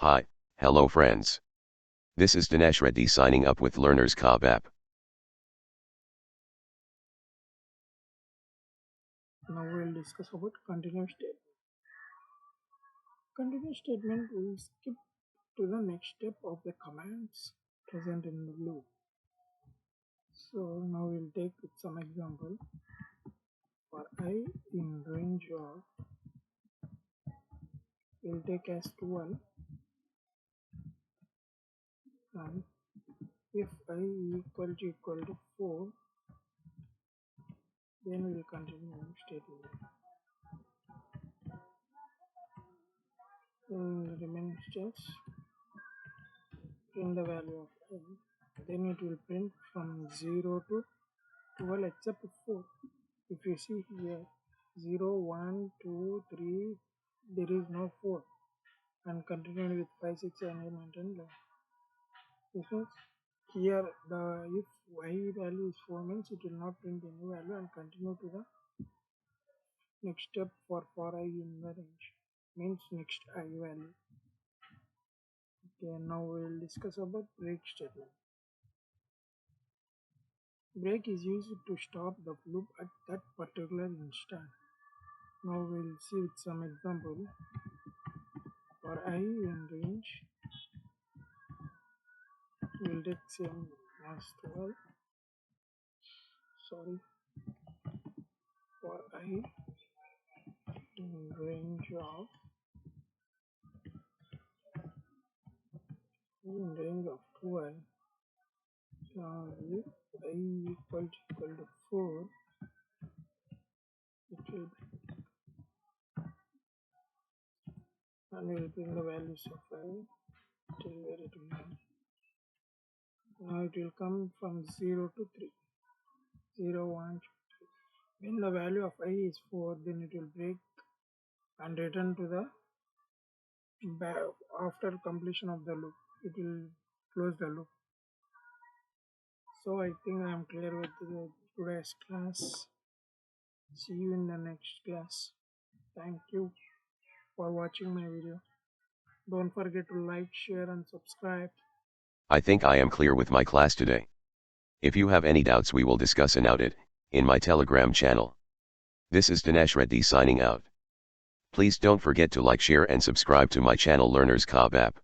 Hi, hello friends. This is Dinesh Reddy signing up with Learner's Cobb app. Now we'll discuss about continuous statement. Continuous statement will skip to the next step of the commands present in the loop. So now we'll take some example. For I in range of, we'll take as 12, and if I equal to 4, then we'll continue statement. Remaining steps, print the value of I, then it will print from 0 to 12 except 4. If you see here 0, 1, 2, 3, there is no 4, and continued with 5, 6, 7, 8, 9, 10, 11. This means here the if y value is 4 means it will not print any value and continue to the next step for I in the range, means next I value. Okay, now we will discuss about break statement. Break is used to stop the loop at that particular instant. Now we will see with some example. For I in range, we will take same as 12. Sorry, for I in range of 12. Now if I equal to 4, it will and we will bring the values of I till where it will come. Now it will come from 0 to 3. 0, 1, 2, 3. When the value of I is 4, then it will break and return to the after completion of the loop. It will close the loop. So I think I am clear with today's class. See you in the next class. Thank you for watching my video. Don't forget to like, share and subscribe. I think I am clear with my class today. If you have any doubts we will discuss about it in my Telegram channel. This is Dinesh Reddy signing out. Please don't forget to like, share and subscribe to my channel Learner's Cobb app.